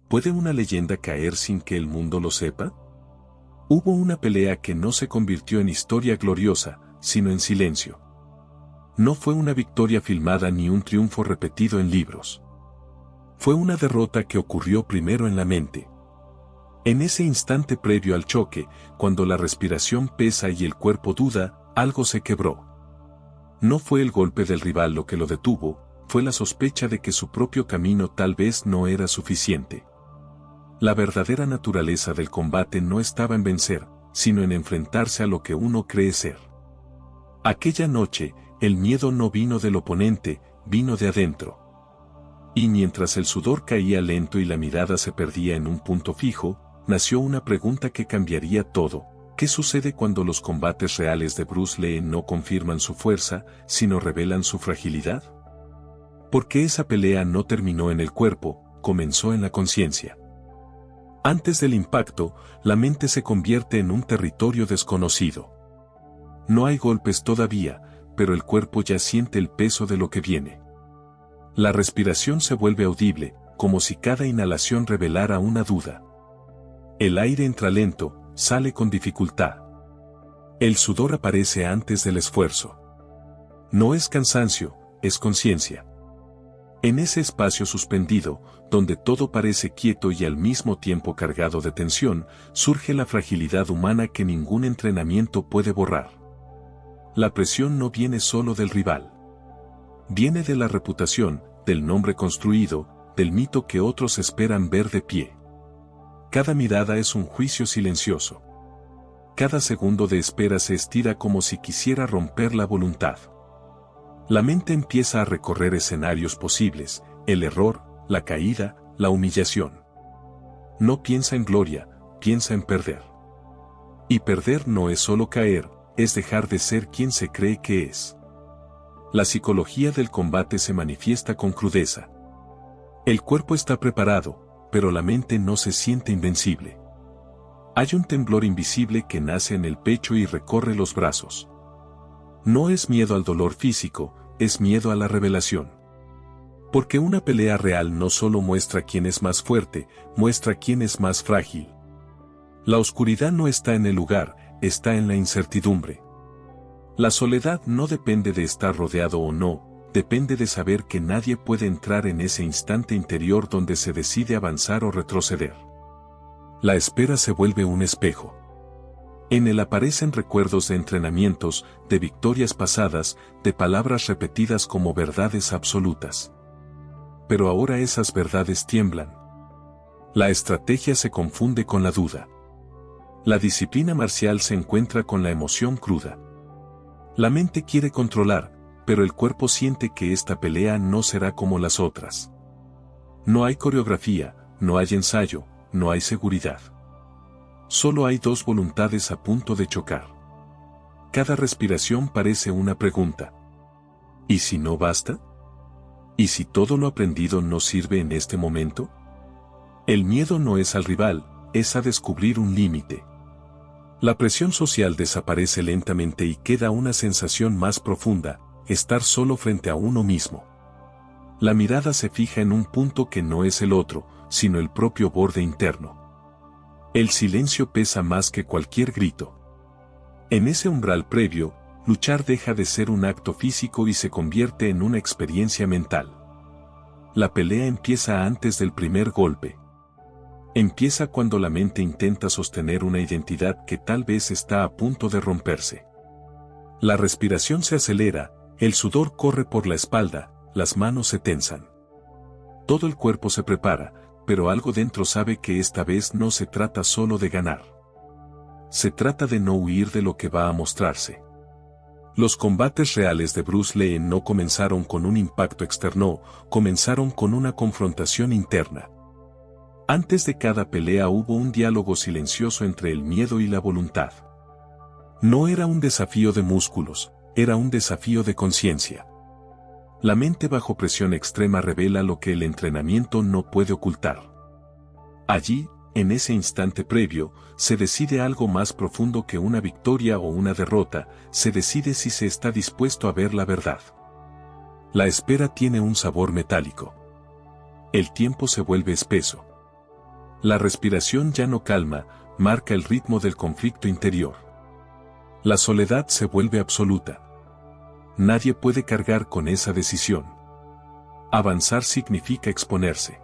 ¿Puede una leyenda caer sin que el mundo lo sepa? Hubo una pelea que no se convirtió en historia gloriosa, sino en silencio. No fue una victoria filmada ni un triunfo repetido en libros. Fue una derrota que ocurrió primero en la mente. En ese instante previo al choque, cuando la respiración pesa y el cuerpo duda, algo se quebró. No fue el golpe del rival lo que lo detuvo, fue la sospecha de que su propio camino tal vez no era suficiente. La verdadera naturaleza del combate no estaba en vencer, sino en enfrentarse a lo que uno cree ser. Aquella noche, el miedo no vino del oponente, vino de adentro. Y mientras el sudor caía lento y la mirada se perdía en un punto fijo, nació una pregunta que cambiaría todo. ¿Qué sucede cuando los combates reales de Bruce Lee no confirman su fuerza, sino revelan su fragilidad? Porque esa pelea no terminó en el cuerpo, comenzó en la conciencia. Antes del impacto, la mente se convierte en un territorio desconocido. No hay golpes todavía, pero el cuerpo ya siente el peso de lo que viene. La respiración se vuelve audible, como si cada inhalación revelara una duda. El aire entra lento, sale con dificultad. El sudor aparece antes del esfuerzo. No es cansancio, es conciencia. En ese espacio suspendido, donde todo parece quieto y al mismo tiempo cargado de tensión, surge la fragilidad humana que ningún entrenamiento puede borrar. La presión no viene solo del rival. Viene de la reputación, del nombre construido, del mito que otros esperan ver de pie. Cada mirada es un juicio silencioso. Cada segundo de espera se estira como si quisiera romper la voluntad. La mente empieza a recorrer escenarios posibles, el error, la caída, la humillación. No piensa en gloria, piensa en perder. Y perder no es solo caer, es dejar de ser quien se cree que es. La psicología del combate se manifiesta con crudeza. El cuerpo está preparado, pero la mente no se siente invencible. Hay un temblor invisible que nace en el pecho y recorre los brazos. No es miedo al dolor físico, es miedo a la revelación. Porque una pelea real no solo muestra quién es más fuerte, muestra quién es más frágil. La oscuridad no está en el lugar, está en la incertidumbre. La soledad no depende de estar rodeado o no, depende de saber que nadie puede entrar en ese instante interior donde se decide avanzar o retroceder. La espera se vuelve un espejo. En él aparecen recuerdos de entrenamientos, de victorias pasadas, de palabras repetidas como verdades absolutas. Pero ahora esas verdades tiemblan. La estrategia se confunde con la duda. La disciplina marcial se encuentra con la emoción cruda. La mente quiere controlar, pero el cuerpo siente que esta pelea no será como las otras. No hay coreografía, no hay ensayo, no hay seguridad. Solo hay dos voluntades a punto de chocar. Cada respiración parece una pregunta. ¿Y si no basta? ¿Y si todo lo aprendido no sirve en este momento? El miedo no es al rival, es a descubrir un límite. La presión social desaparece lentamente y queda una sensación más profunda, estar solo frente a uno mismo. La mirada se fija en un punto que no es el otro, sino el propio borde interno. El silencio pesa más que cualquier grito. En ese umbral previo, luchar deja de ser un acto físico y se convierte en una experiencia mental. La pelea empieza antes del primer golpe. Empieza cuando la mente intenta sostener una identidad que tal vez está a punto de romperse. La respiración se acelera, el sudor corre por la espalda, las manos se tensan. Todo el cuerpo se prepara, pero algo dentro sabe que esta vez no se trata solo de ganar. Se trata de no huir de lo que va a mostrarse. Los combates reales de Bruce Lee no comenzaron con un impacto externo, comenzaron con una confrontación interna. Antes de cada pelea hubo un diálogo silencioso entre el miedo y la voluntad. No era un desafío de músculos, era un desafío de conciencia. La mente bajo presión extrema revela lo que el entrenamiento no puede ocultar. Allí, en ese instante previo, se decide algo más profundo que una victoria o una derrota, se decide si se está dispuesto a ver la verdad. La espera tiene un sabor metálico. El tiempo se vuelve espeso. La respiración ya no calma, marca el ritmo del conflicto interior. La soledad se vuelve absoluta. Nadie puede cargar con esa decisión. Avanzar significa exponerse.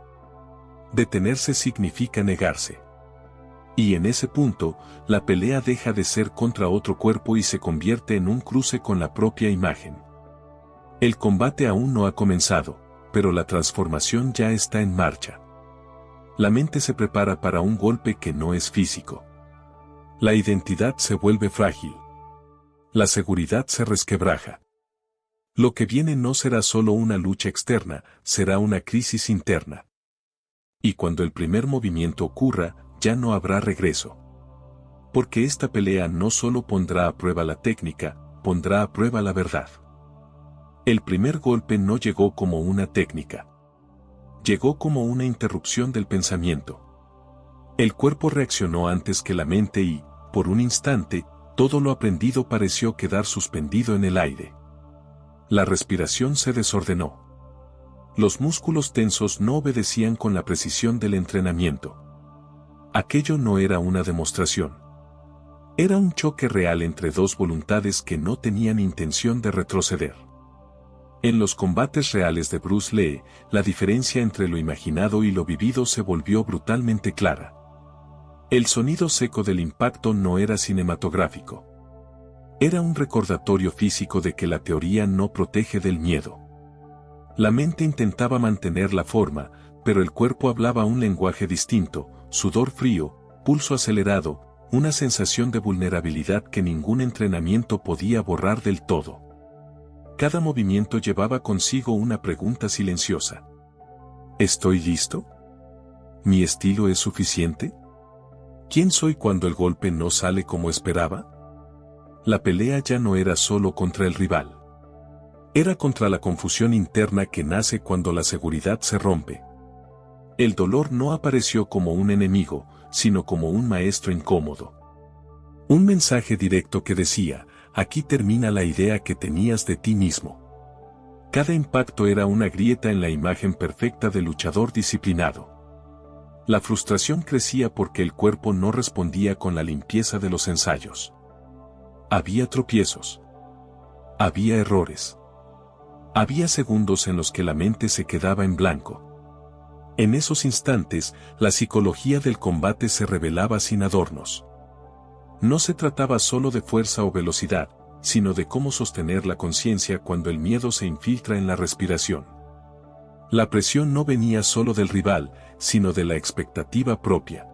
Detenerse significa negarse. Y en ese punto, la pelea deja de ser contra otro cuerpo y se convierte en un cruce con la propia imagen. El combate aún no ha comenzado, pero la transformación ya está en marcha. La mente se prepara para un golpe que no es físico. La identidad se vuelve frágil. La seguridad se resquebraja. Lo que viene no será solo una lucha externa, será una crisis interna. Y cuando el primer movimiento ocurra, ya no habrá regreso. Porque esta pelea no solo pondrá a prueba la técnica, pondrá a prueba la verdad. El primer golpe no llegó como una técnica. Llegó como una interrupción del pensamiento. El cuerpo reaccionó antes que la mente y, por un instante, todo lo aprendido pareció quedar suspendido en el aire. La respiración se desordenó. Los músculos tensos no obedecían con la precisión del entrenamiento. Aquello no era una demostración. Era un choque real entre dos voluntades que no tenían intención de retroceder. En los combates reales de Bruce Lee, la diferencia entre lo imaginado y lo vivido se volvió brutalmente clara. El sonido seco del impacto no era cinematográfico. Era un recordatorio físico de que la teoría no protege del miedo. La mente intentaba mantener la forma, pero el cuerpo hablaba un lenguaje distinto, sudor frío, pulso acelerado, una sensación de vulnerabilidad que ningún entrenamiento podía borrar del todo. Cada movimiento llevaba consigo una pregunta silenciosa. ¿Estoy listo? ¿Mi estilo es suficiente? ¿Quién soy cuando el golpe no sale como esperaba? La pelea ya no era solo contra el rival. Era contra la confusión interna que nace cuando la seguridad se rompe. El dolor no apareció como un enemigo, sino como un maestro incómodo. Un mensaje directo que decía: aquí termina la idea que tenías de ti mismo. Cada impacto era una grieta en la imagen perfecta del luchador disciplinado. La frustración crecía porque el cuerpo no respondía con la limpieza de los ensayos. Había tropiezos. Había errores. Había segundos en los que la mente se quedaba en blanco. En esos instantes, la psicología del combate se revelaba sin adornos. No se trataba solo de fuerza o velocidad, sino de cómo sostener la conciencia cuando el miedo se infiltra en la respiración. La presión no venía solo del rival, sino de la expectativa propia.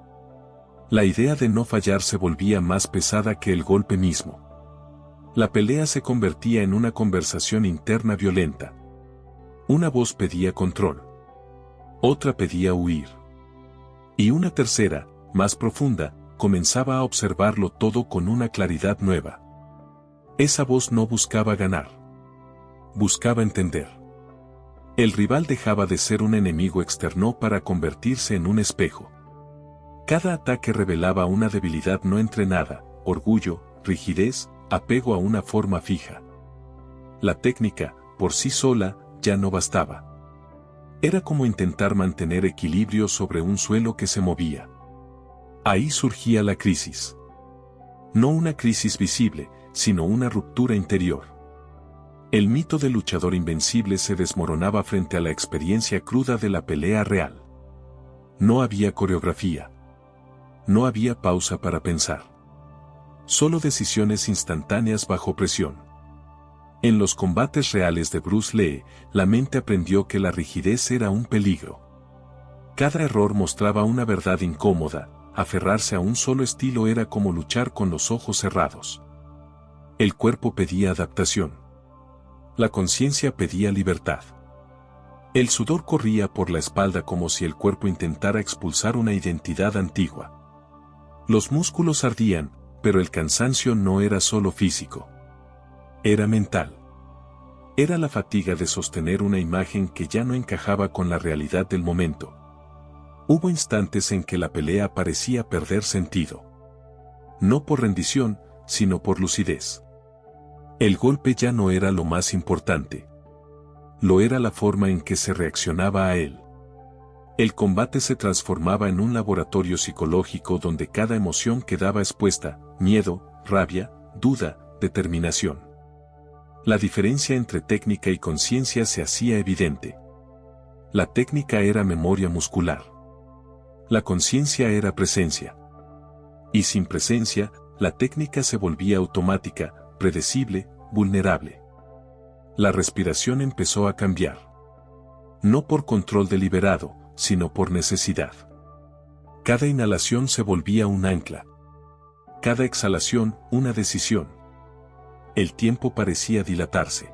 La idea de no fallar se volvía más pesada que el golpe mismo. La pelea se convertía en una conversación interna violenta. Una voz pedía control. Otra pedía huir. Y una tercera, más profunda, comenzaba a observarlo todo con una claridad nueva. Esa voz no buscaba ganar. Buscaba entender. El rival dejaba de ser un enemigo externo para convertirse en un espejo. Cada ataque revelaba una debilidad no entrenada, orgullo, rigidez, apego a una forma fija. La técnica, por sí sola, ya no bastaba. Era como intentar mantener equilibrio sobre un suelo que se movía. Ahí surgía la crisis. No una crisis visible, sino una ruptura interior. El mito del luchador invencible se desmoronaba frente a la experiencia cruda de la pelea real. No había coreografía. No había pausa para pensar. Solo decisiones instantáneas bajo presión. En los combates reales de Bruce Lee, la mente aprendió que la rigidez era un peligro. Cada error mostraba una verdad incómoda. Aferrarse a un solo estilo era como luchar con los ojos cerrados. El cuerpo pedía adaptación. La conciencia pedía libertad. El sudor corría por la espalda como si el cuerpo intentara expulsar una identidad antigua. Los músculos ardían, pero el cansancio no era solo físico. Era mental. Era la fatiga de sostener una imagen que ya no encajaba con la realidad del momento. Hubo instantes en que la pelea parecía perder sentido. No por rendición, sino por lucidez. El golpe ya no era lo más importante. Lo era la forma en que se reaccionaba a él. El combate se transformaba en un laboratorio psicológico donde cada emoción quedaba expuesta: miedo, rabia, duda, determinación. La diferencia entre técnica y conciencia se hacía evidente. La técnica era memoria muscular. La conciencia era presencia. Y sin presencia, la técnica se volvía automática, predecible, vulnerable. La respiración empezó a cambiar. No por control deliberado, sino por necesidad. Cada inhalación se volvía un ancla. Cada exhalación, una decisión. El tiempo parecía dilatarse.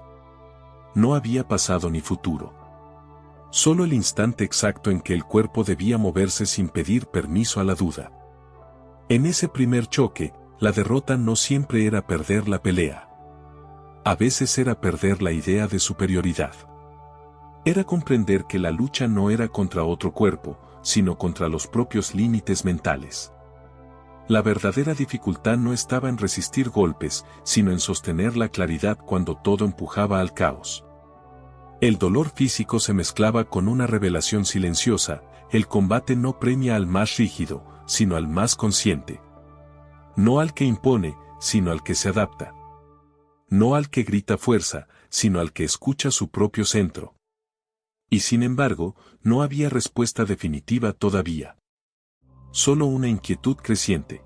No había pasado ni futuro. Solo el instante exacto en que el cuerpo debía moverse sin pedir permiso a la duda. En ese primer choque, la derrota no siempre era perder la pelea. A veces era perder la idea de superioridad. Era comprender que la lucha no era contra otro cuerpo, sino contra los propios límites mentales. La verdadera dificultad no estaba en resistir golpes, sino en sostener la claridad cuando todo empujaba al caos. El dolor físico se mezclaba con una revelación silenciosa: el combate no premia al más rígido, sino al más consciente. No al que impone, sino al que se adapta. No al que grita fuerza, sino al que escucha su propio centro. Y sin embargo, no había respuesta definitiva todavía. Solo una inquietud creciente.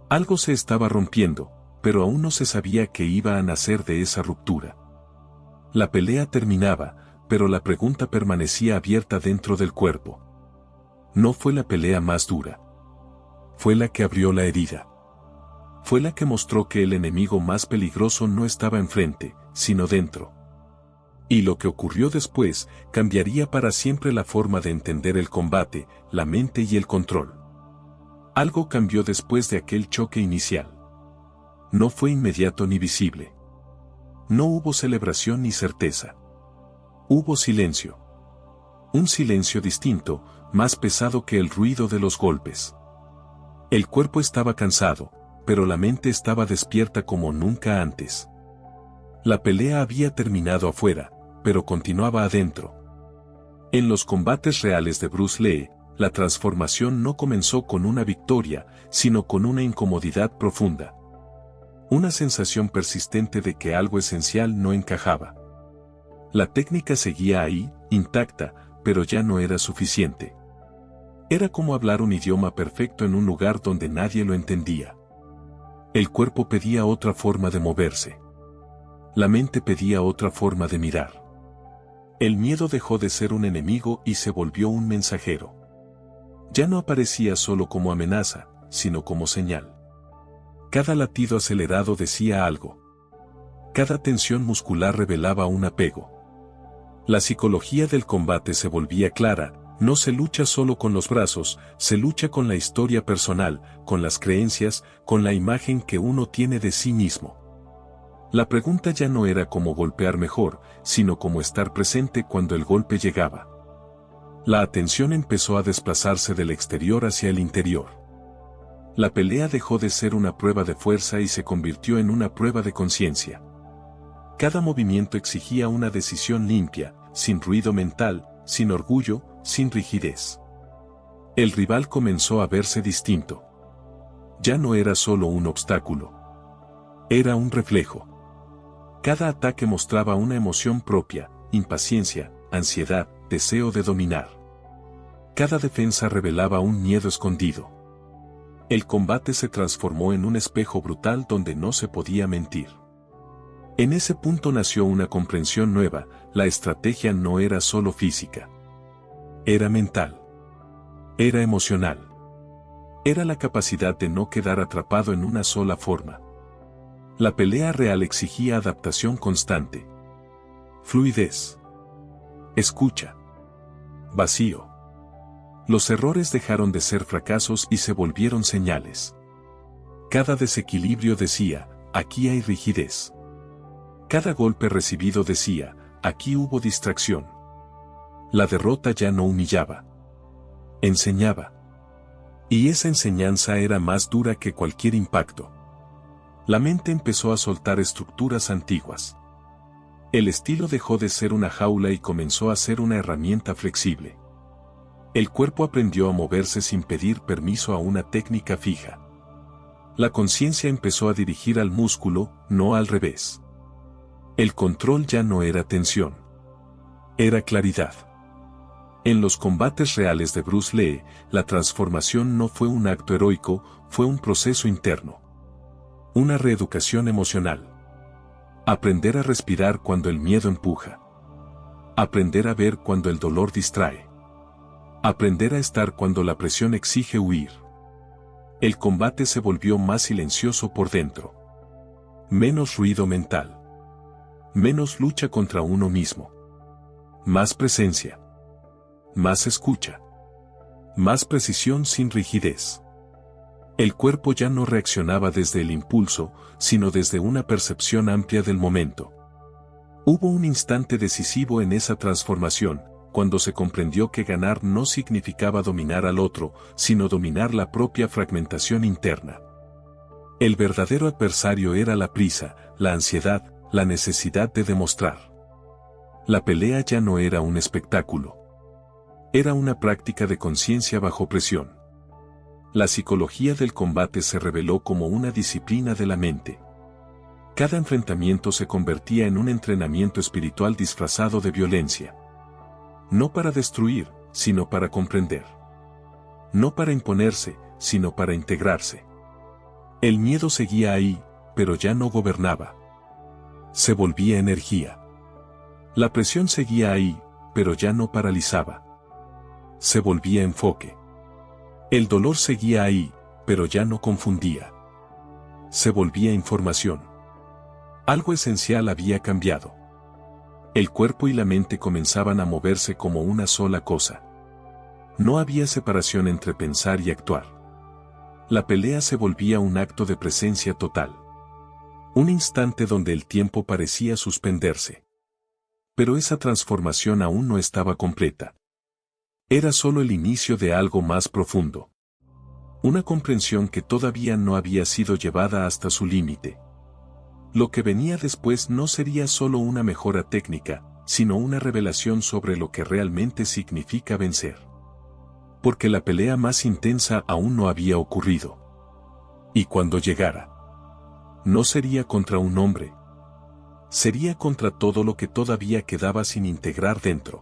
Algo se estaba rompiendo, pero aún no se sabía qué iba a nacer de esa ruptura. La pelea terminaba, pero la pregunta permanecía abierta dentro del cuerpo. No fue la pelea más dura. Fue la que abrió la herida. Fue la que mostró que el enemigo más peligroso no estaba enfrente, sino dentro. Y lo que ocurrió después cambiaría para siempre la forma de entender el combate, la mente y el control. Algo cambió después de aquel choque inicial. No fue inmediato ni visible. No hubo celebración ni certeza. Hubo silencio. Un silencio distinto, más pesado que el ruido de los golpes. El cuerpo estaba cansado, pero la mente estaba despierta como nunca antes. La pelea había terminado afuera, pero continuaba adentro. En los combates reales de Bruce Lee, la transformación no comenzó con una victoria, sino con una incomodidad profunda. Una sensación persistente de que algo esencial no encajaba. La técnica seguía ahí, intacta, pero ya no era suficiente. Era como hablar un idioma perfecto en un lugar donde nadie lo entendía. El cuerpo pedía otra forma de moverse. La mente pedía otra forma de mirar. El miedo dejó de ser un enemigo y se volvió un mensajero. Ya no aparecía solo como amenaza, sino como señal. Cada latido acelerado decía algo. Cada tensión muscular revelaba un apego. La psicología del combate se volvía clara: no se lucha solo con los brazos, se lucha con la historia personal, con las creencias, con la imagen que uno tiene de sí mismo. La pregunta ya no era cómo golpear mejor, sino cómo estar presente cuando el golpe llegaba. La atención empezó a desplazarse del exterior hacia el interior. La pelea dejó de ser una prueba de fuerza y se convirtió en una prueba de conciencia. Cada movimiento exigía una decisión limpia, sin ruido mental, sin orgullo, sin rigidez. El rival comenzó a verse distinto. Ya no era solo un obstáculo. Era un reflejo. Cada ataque mostraba una emoción propia: impaciencia, ansiedad, deseo de dominar. Cada defensa revelaba un miedo escondido. El combate se transformó en un espejo brutal donde no se podía mentir. En ese punto nació una comprensión nueva: la estrategia no era solo física. Era mental. Era emocional. Era la capacidad de no quedar atrapado en una sola forma. La pelea real exigía adaptación constante. Fluidez. Escucha. Vacío. Los errores dejaron de ser fracasos y se volvieron señales. Cada desequilibrio decía: aquí hay rigidez. Cada golpe recibido decía: aquí hubo distracción. La derrota ya no humillaba. Enseñaba. Y esa enseñanza era más dura que cualquier impacto. La mente empezó a soltar estructuras antiguas. El estilo dejó de ser una jaula y comenzó a ser una herramienta flexible. El cuerpo aprendió a moverse sin pedir permiso a una técnica fija. La conciencia empezó a dirigir al músculo, no al revés. El control ya no era tensión. Era claridad. En los combates reales de Bruce Lee, la transformación no fue un acto heroico, fue un proceso interno. Una reeducación emocional. Aprender a respirar cuando el miedo empuja. Aprender a ver cuando el dolor distrae. Aprender a estar cuando la presión exige huir. El combate se volvió más silencioso por dentro. Menos ruido mental. Menos lucha contra uno mismo. Más presencia. Más escucha. Más precisión sin rigidez. El cuerpo ya no reaccionaba desde el impulso, sino desde una percepción amplia del momento. Hubo un instante decisivo en esa transformación, cuando se comprendió que ganar no significaba dominar al otro, sino dominar la propia fragmentación interna. El verdadero adversario era la prisa, la ansiedad, la necesidad de demostrar. La pelea ya no era un espectáculo. Era una práctica de conciencia bajo presión. La psicología del combate se reveló como una disciplina de la mente. Cada enfrentamiento se convertía en un entrenamiento espiritual disfrazado de violencia. No para destruir, sino para comprender. No para imponerse, sino para integrarse. El miedo seguía ahí, pero ya no gobernaba. Se volvía energía. La presión seguía ahí, pero ya no paralizaba. Se volvía enfoque. El dolor seguía ahí, pero ya no confundía. Se volvía información. Algo esencial había cambiado. El cuerpo y la mente comenzaban a moverse como una sola cosa. No había separación entre pensar y actuar. La pelea se volvía un acto de presencia total. Un instante donde el tiempo parecía suspenderse. Pero esa transformación aún no estaba completa. Era solo el inicio de algo más profundo. Una comprensión que todavía no había sido llevada hasta su límite. Lo que venía después no sería solo una mejora técnica, sino una revelación sobre lo que realmente significa vencer. Porque la pelea más intensa aún no había ocurrido. Y cuando llegara, no sería contra un hombre. Sería contra todo lo que todavía quedaba sin integrar dentro.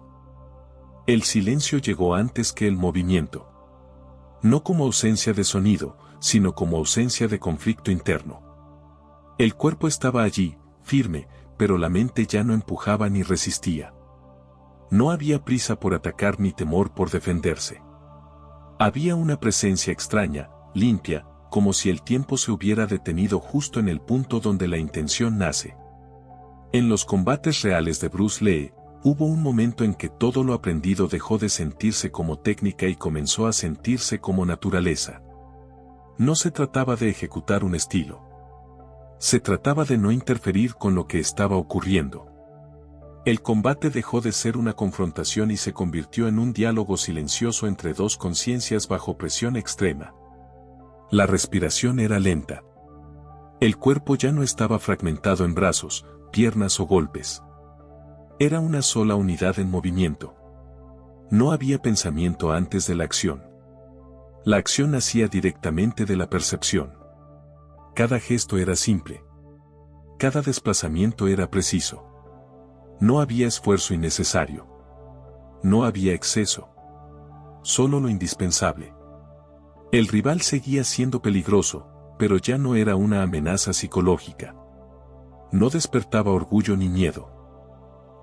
El silencio llegó antes que el movimiento. No como ausencia de sonido, sino como ausencia de conflicto interno. El cuerpo estaba allí, firme, pero la mente ya no empujaba ni resistía. No había prisa por atacar ni temor por defenderse. Había una presencia extraña, limpia, como si el tiempo se hubiera detenido justo en el punto donde la intención nace. En los combates reales de Bruce Lee, hubo un momento en que todo lo aprendido dejó de sentirse como técnica y comenzó a sentirse como naturaleza. No se trataba de ejecutar un estilo. Se trataba de no interferir con lo que estaba ocurriendo. El combate dejó de ser una confrontación y se convirtió en un diálogo silencioso entre dos conciencias bajo presión extrema. La respiración era lenta. El cuerpo ya no estaba fragmentado en brazos, piernas o golpes. Era una sola unidad en movimiento. No había pensamiento antes de la acción. La acción nacía directamente de la percepción. Cada gesto era simple. Cada desplazamiento era preciso. No había esfuerzo innecesario. No había exceso. Solo lo indispensable. El rival seguía siendo peligroso, pero ya no era una amenaza psicológica. No despertaba orgullo ni miedo.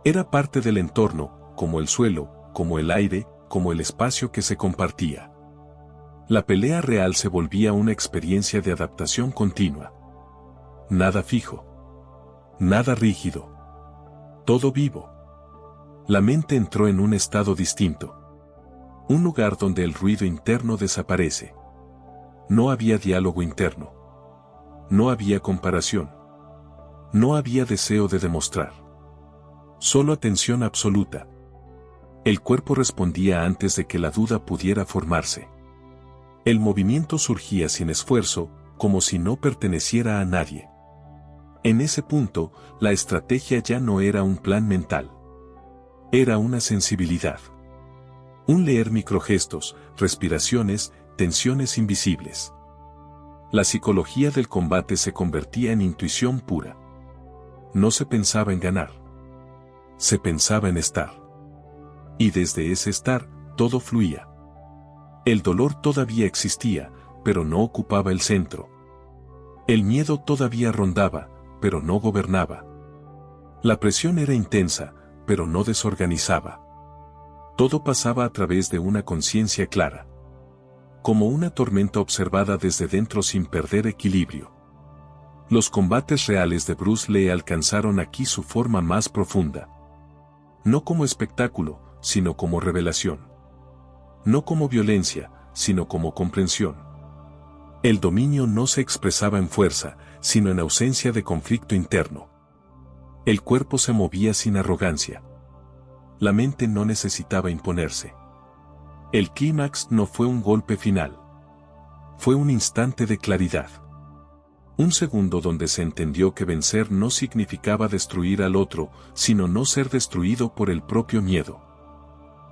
Era parte del entorno, como el suelo, como el aire, como el espacio que se compartía. La pelea real se volvía una experiencia de adaptación continua. Nada fijo. Nada rígido. Todo vivo. La mente entró en un estado distinto. Un lugar donde el ruido interno desaparece. No había diálogo interno. No había comparación. No había deseo de demostrar. Solo atención absoluta. El cuerpo respondía antes de que la duda pudiera formarse. El movimiento surgía sin esfuerzo, como si no perteneciera a nadie. En ese punto, la estrategia ya no era un plan mental. Era una sensibilidad. Un leer microgestos, respiraciones, tensiones invisibles. La psicología del combate se convertía en intuición pura. No se pensaba en ganar. Se pensaba en estar. Y desde ese estar, todo fluía. El dolor todavía existía, pero no ocupaba el centro. El miedo todavía rondaba, pero no gobernaba. La presión era intensa, pero no desorganizaba. Todo pasaba a través de una conciencia clara. Como una tormenta observada desde dentro sin perder equilibrio. Los combates reales de Bruce Lee alcanzaron aquí su forma más profunda. No como espectáculo, sino como revelación. No como violencia, sino como comprensión. El dominio no se expresaba en fuerza, sino en ausencia de conflicto interno. El cuerpo se movía sin arrogancia. La mente no necesitaba imponerse. El clímax no fue un golpe final. Fue un instante de claridad. Un segundo donde se entendió que vencer no significaba destruir al otro, sino no ser destruido por el propio miedo.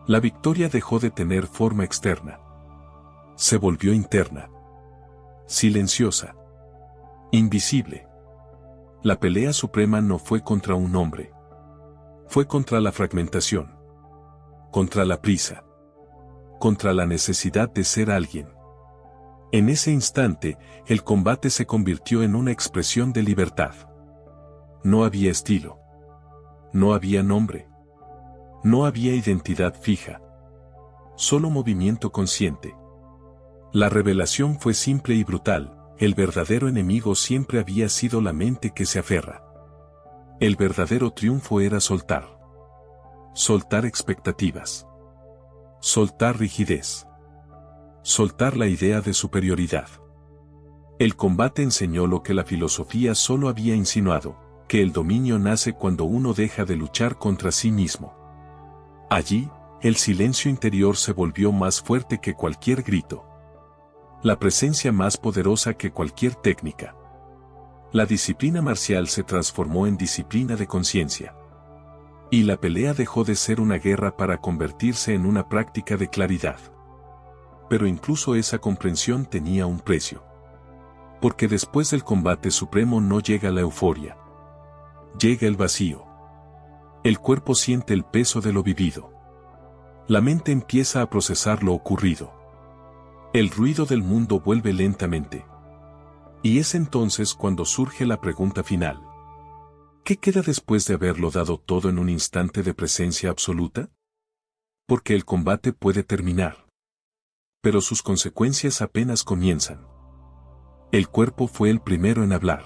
La victoria dejó de tener forma externa. Se volvió interna. Silenciosa. Invisible. La pelea suprema no fue contra un hombre. Fue contra la fragmentación. Contra la prisa. Contra la necesidad de ser alguien. En ese instante, el combate se convirtió en una expresión de libertad. No había estilo. No había nombre. No había identidad fija. Solo movimiento consciente. La revelación fue simple y brutal. El verdadero enemigo siempre había sido la mente que se aferra. El verdadero triunfo era soltar. Soltar expectativas. Soltar rigidez. Soltar la idea de superioridad. El combate enseñó lo que la filosofía solo había insinuado, que el dominio nace cuando uno deja de luchar contra sí mismo. Allí, el silencio interior se volvió más fuerte que cualquier grito. La presencia más poderosa que cualquier técnica. La disciplina marcial se transformó en disciplina de conciencia. Y la pelea dejó de ser una guerra para convertirse en una práctica de claridad. Pero incluso esa comprensión tenía un precio. Porque después del combate supremo no llega la euforia. Llega el vacío. El cuerpo siente el peso de lo vivido. La mente empieza a procesar lo ocurrido. El ruido del mundo vuelve lentamente. Y es entonces cuando surge la pregunta final. ¿Qué queda después de haberlo dado todo en un instante de presencia absoluta? Porque el combate puede terminar. Pero sus consecuencias apenas comienzan. El cuerpo fue el primero en hablar.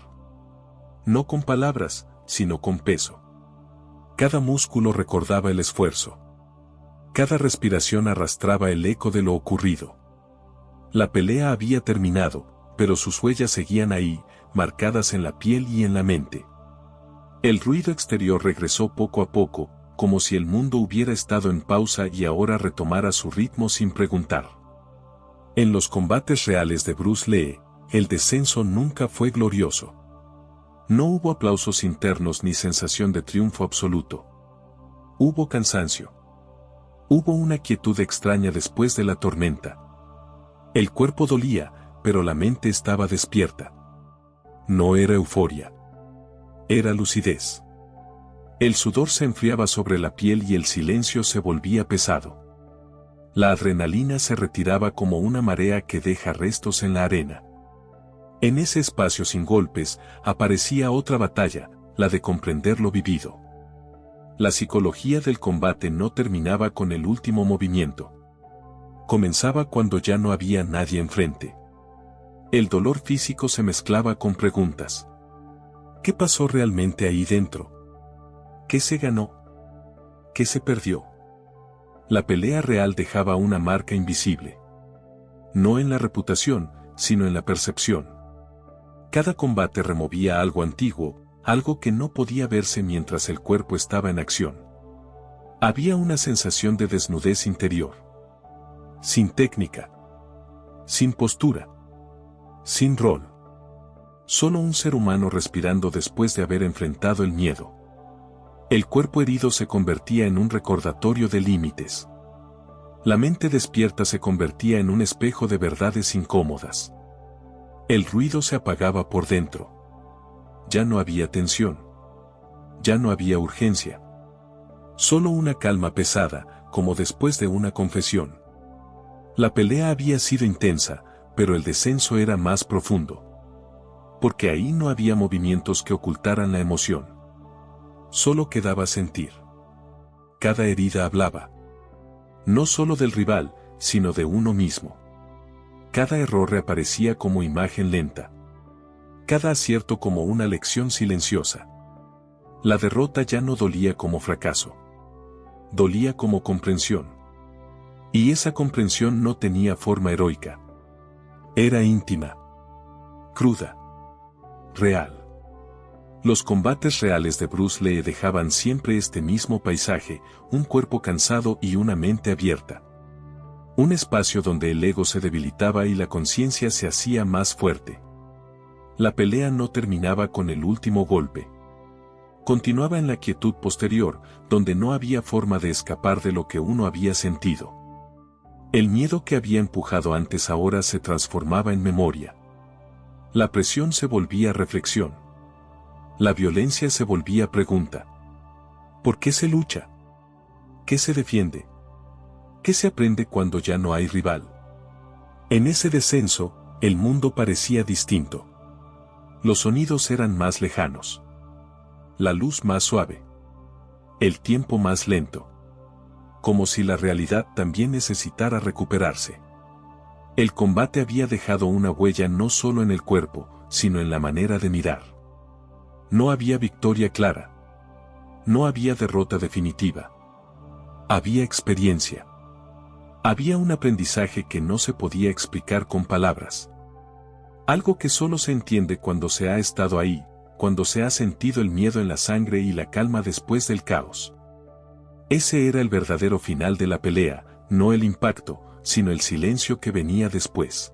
No con palabras, sino con peso. Cada músculo recordaba el esfuerzo. Cada respiración arrastraba el eco de lo ocurrido. La pelea había terminado, pero sus huellas seguían ahí, marcadas en la piel y en la mente. El ruido exterior regresó poco a poco, como si el mundo hubiera estado en pausa y ahora retomara su ritmo sin preguntar. En los combates reales de Bruce Lee, el descenso nunca fue glorioso. No hubo aplausos internos ni sensación de triunfo absoluto. Hubo cansancio. Hubo una quietud extraña después de la tormenta. El cuerpo dolía, pero la mente estaba despierta. No era euforia. Era lucidez. El sudor se enfriaba sobre la piel y el silencio se volvía pesado. La adrenalina se retiraba como una marea que deja restos en la arena. En ese espacio sin golpes, aparecía otra batalla, la de comprender lo vivido. La psicología del combate no terminaba con el último movimiento. Comenzaba cuando ya no había nadie enfrente. El dolor físico se mezclaba con preguntas. ¿Qué pasó realmente ahí dentro? ¿Qué se ganó? ¿Qué se perdió? La pelea real dejaba una marca invisible. No en la reputación, sino en la percepción. Cada combate removía algo antiguo, algo que no podía verse mientras el cuerpo estaba en acción. Había una sensación de desnudez interior. Sin técnica. Sin postura. Sin rol. Solo un ser humano respirando después de haber enfrentado el miedo. El cuerpo herido se convertía en un recordatorio de límites. La mente despierta se convertía en un espejo de verdades incómodas. El ruido se apagaba por dentro. Ya no había tensión. Ya no había urgencia. Solo una calma pesada, como después de una confesión. La pelea había sido intensa, pero el descenso era más profundo. Porque ahí no había movimientos que ocultaran la emoción. Solo quedaba sentir. Cada herida hablaba. No solo del rival, sino de uno mismo. Cada error reaparecía como imagen lenta. Cada acierto como una lección silenciosa. La derrota ya no dolía como fracaso. Dolía como comprensión. Y esa comprensión no tenía forma heroica. Era íntima. Cruda. Real. Los combates reales de Bruce Lee dejaban siempre este mismo paisaje, un cuerpo cansado y una mente abierta. Un espacio donde el ego se debilitaba y la conciencia se hacía más fuerte. La pelea no terminaba con el último golpe. Continuaba en la quietud posterior, donde no había forma de escapar de lo que uno había sentido. El miedo que había empujado antes ahora se transformaba en memoria. La presión se volvía reflexión. La violencia se volvía pregunta. ¿Por qué se lucha? ¿Qué se defiende? ¿Qué se aprende cuando ya no hay rival? En ese descenso, el mundo parecía distinto. Los sonidos eran más lejanos. La luz más suave. El tiempo más lento. Como si la realidad también necesitara recuperarse. El combate había dejado una huella no solo en el cuerpo, sino en la manera de mirar. No había victoria clara. No había derrota definitiva. Había experiencia. Había un aprendizaje que no se podía explicar con palabras. Algo que solo se entiende cuando se ha estado ahí, cuando se ha sentido el miedo en la sangre y la calma después del caos. Ese era el verdadero final de la pelea, no el impacto, sino el silencio que venía después.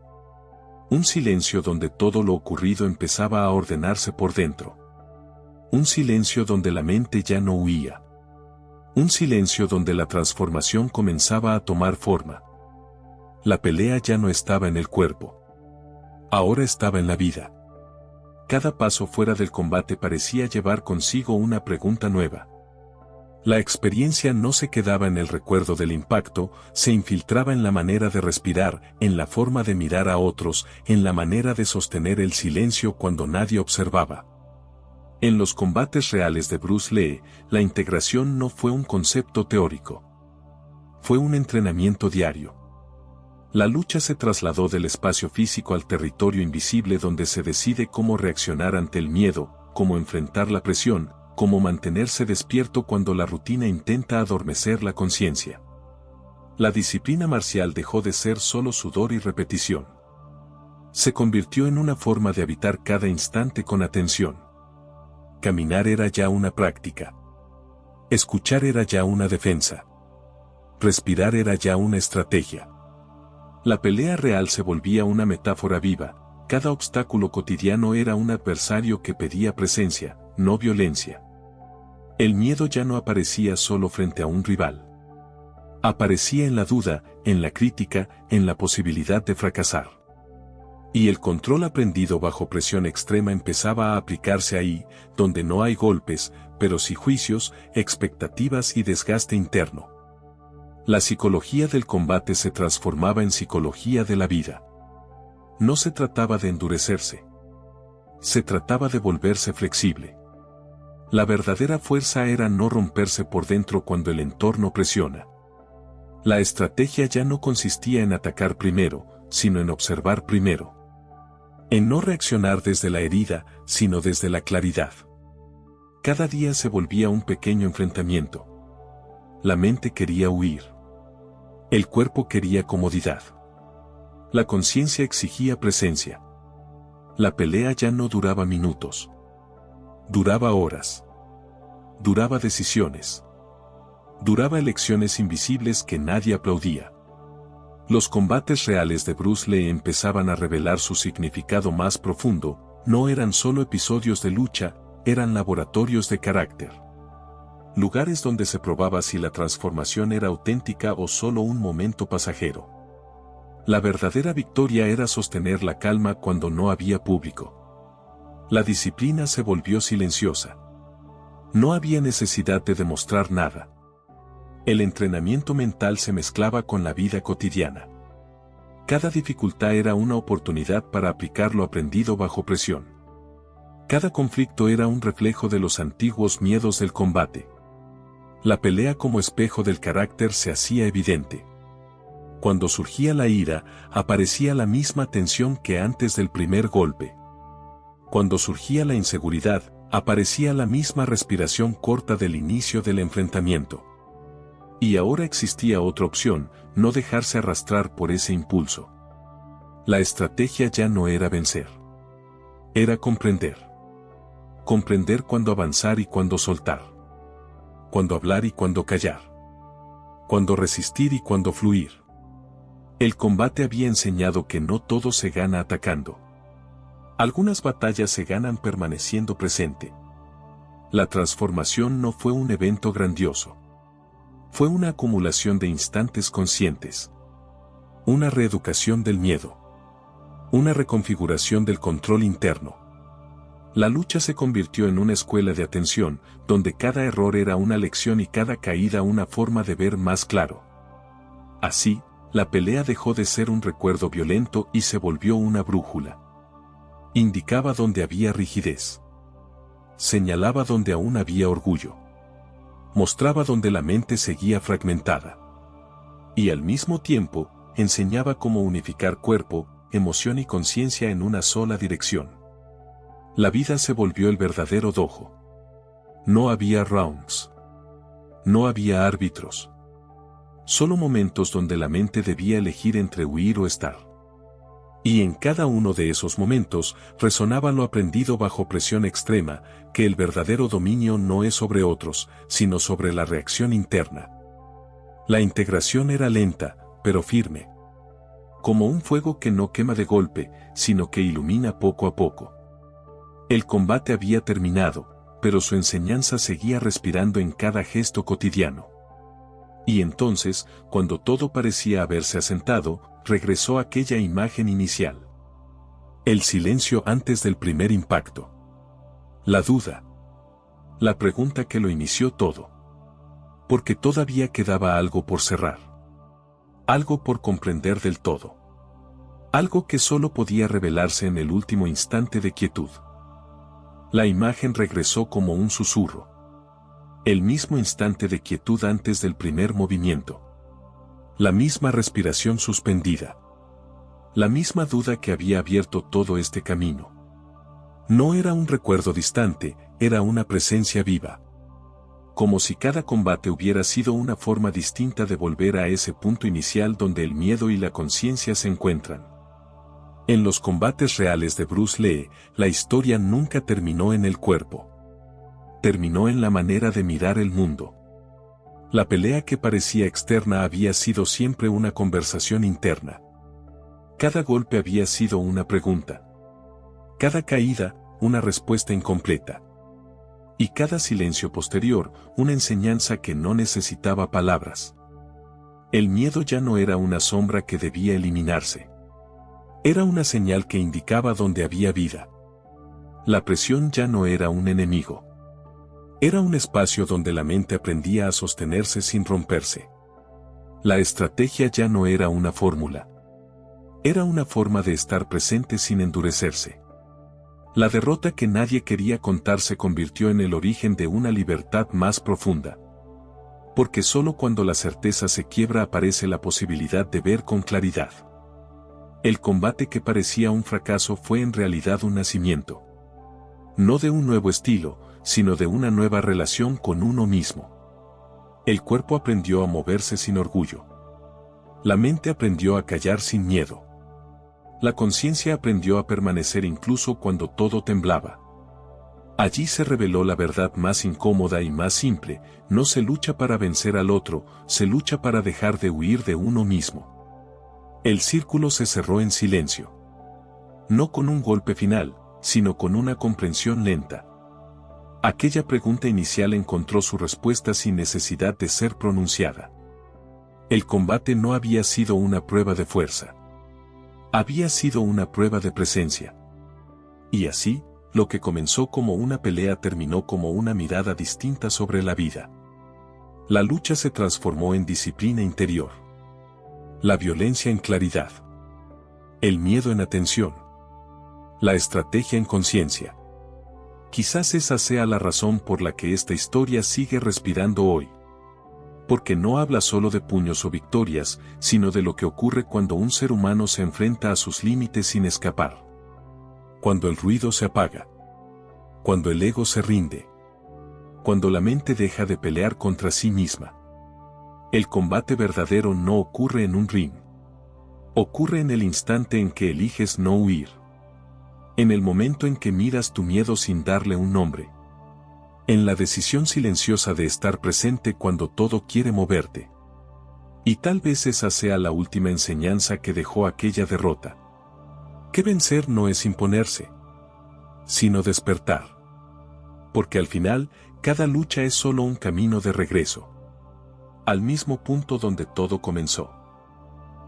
Un silencio donde todo lo ocurrido empezaba a ordenarse por dentro. Un silencio donde la mente ya no huía. Un silencio donde la transformación comenzaba a tomar forma. La pelea ya no estaba en el cuerpo. Ahora estaba en la vida. Cada paso fuera del combate parecía llevar consigo una pregunta nueva. La experiencia no se quedaba en el recuerdo del impacto, se infiltraba en la manera de respirar, en la forma de mirar a otros, en la manera de sostener el silencio cuando nadie observaba. En los combates reales de Bruce Lee, la integración no fue un concepto teórico. Fue un entrenamiento diario. La lucha se trasladó del espacio físico al territorio invisible donde se decide cómo reaccionar ante el miedo, cómo enfrentar la presión, cómo mantenerse despierto cuando la rutina intenta adormecer la conciencia. La disciplina marcial dejó de ser solo sudor y repetición. Se convirtió en una forma de habitar cada instante con atención. Caminar era ya una práctica. Escuchar era ya una defensa. Respirar era ya una estrategia. La pelea real se volvía una metáfora viva, cada obstáculo cotidiano era un adversario que pedía presencia, no violencia. El miedo ya no aparecía solo frente a un rival. Aparecía en la duda, en la crítica, en la posibilidad de fracasar. Y el control aprendido bajo presión extrema empezaba a aplicarse ahí, donde no hay golpes, pero sí juicios, expectativas y desgaste interno. La psicología del combate se transformaba en psicología de la vida. No se trataba de endurecerse. Se trataba de volverse flexible. La verdadera fuerza era no romperse por dentro cuando el entorno presiona. La estrategia ya no consistía en atacar primero, sino en observar primero. En no reaccionar desde la herida, sino desde la claridad. Cada día se volvía un pequeño enfrentamiento. La mente quería huir. El cuerpo quería comodidad. La conciencia exigía presencia. La pelea ya no duraba minutos. Duraba horas. Duraba decisiones. Duraba elecciones invisibles que nadie aplaudía. Los combates reales de Bruce Lee empezaban a revelar su significado más profundo, no eran solo episodios de lucha, eran laboratorios de carácter. lugares donde se probaba si la transformación era auténtica o solo un momento pasajero. La verdadera victoria era sostener la calma cuando no había público. La disciplina se volvió silenciosa. No había necesidad de demostrar nada. El entrenamiento mental se mezclaba con la vida cotidiana. Cada dificultad era una oportunidad para aplicar lo aprendido bajo presión. Cada conflicto era un reflejo de los antiguos miedos del combate. La pelea como espejo del carácter se hacía evidente. Cuando surgía la ira, aparecía la misma tensión que antes del primer golpe. Cuando surgía la inseguridad, aparecía la misma respiración corta del inicio del enfrentamiento. Y ahora existía otra opción, no dejarse arrastrar por ese impulso. La estrategia ya no era vencer. Era comprender. Comprender cuándo avanzar y cuándo soltar. Cuándo hablar y cuándo callar. Cuándo resistir y cuándo fluir. El combate había enseñado que no todo se gana atacando. Algunas batallas se ganan permaneciendo presente. La transformación no fue un evento grandioso. Fue una acumulación de instantes conscientes. Una reeducación del miedo. Una reconfiguración del control interno. La lucha se convirtió en una escuela de atención, donde cada error era una lección y cada caída una forma de ver más claro. Así, la pelea dejó de ser un recuerdo violento y se volvió una brújula. Indicaba donde había rigidez. Señalaba donde aún había orgullo. Mostraba donde la mente seguía fragmentada. Y al mismo tiempo, enseñaba cómo unificar cuerpo, emoción y conciencia en una sola dirección. La vida se volvió el verdadero dojo. No había rounds. No había árbitros. Solo momentos donde la mente debía elegir entre huir o estar. Y en cada uno de esos momentos resonaba lo aprendido bajo presión extrema, que el verdadero dominio no es sobre otros, sino sobre la reacción interna. La integración era lenta, pero firme. Como un fuego que no quema de golpe, sino que ilumina poco a poco. El combate había terminado, pero su enseñanza seguía respirando en cada gesto cotidiano. Y entonces, cuando todo parecía haberse asentado, regresó aquella imagen inicial. El silencio antes del primer impacto. La duda. La pregunta que lo inició todo. Porque todavía quedaba algo por cerrar. Algo por comprender del todo. Algo que solo podía revelarse en el último instante de quietud. La imagen regresó como un susurro. El mismo instante de quietud antes del primer movimiento. La misma respiración suspendida. La misma duda que había abierto todo este camino. No era un recuerdo distante, era una presencia viva. Como si cada combate hubiera sido una forma distinta de volver a ese punto inicial donde el miedo y la conciencia se encuentran. En los combates reales de Bruce Lee, la historia nunca terminó en el cuerpo. Terminó en la manera de mirar el mundo. La pelea que parecía externa había sido siempre una conversación interna. Cada golpe había sido una pregunta. Cada caída, una respuesta incompleta. Y cada silencio posterior, una enseñanza que no necesitaba palabras. El miedo ya no era una sombra que debía eliminarse. Era una señal que indicaba dónde había vida. La presión ya no era un enemigo. Era un espacio donde la mente aprendía a sostenerse sin romperse. La estrategia ya no era una fórmula. Era una forma de estar presente sin endurecerse. La derrota que nadie quería contar se convirtió en el origen de una libertad más profunda. Porque solo cuando la certeza se quiebra aparece la posibilidad de ver con claridad. El combate que parecía un fracaso fue en realidad un nacimiento. No de un nuevo estilo, sino de una nueva relación con uno mismo. El cuerpo aprendió a moverse sin orgullo. La mente aprendió a callar sin miedo. La conciencia aprendió a permanecer incluso cuando todo temblaba. Allí se reveló la verdad más incómoda y más simple: no se lucha para vencer al otro, se lucha para dejar de huir de uno mismo. El círculo se cerró en silencio. No con un golpe final, sino con una comprensión lenta. Aquella pregunta inicial encontró su respuesta sin necesidad de ser pronunciada. El combate no había sido una prueba de fuerza. Había sido una prueba de presencia. Y así, lo que comenzó como una pelea terminó como una mirada distinta sobre la vida. La lucha se transformó en disciplina interior. La violencia en claridad. El miedo en atención. La estrategia en conciencia. Quizás esa sea la razón por la que esta historia sigue respirando hoy. Porque no habla solo de puños o victorias, sino de lo que ocurre cuando un ser humano se enfrenta a sus límites sin escapar. Cuando el ruido se apaga. Cuando el ego se rinde. Cuando la mente deja de pelear contra sí misma. El combate verdadero no ocurre en un ring. Ocurre en el instante en que eliges no huir. En el momento en que miras tu miedo sin darle un nombre. En la decisión silenciosa de estar presente cuando todo quiere moverte. Y tal vez esa sea la última enseñanza que dejó aquella derrota. Que vencer no es imponerse, sino despertar. Porque al final, cada lucha es solo un camino de regreso. Al mismo punto donde todo comenzó.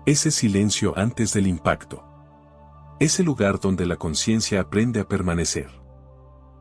Ese silencio antes del impacto. Ese lugar donde la conciencia aprende a permanecer.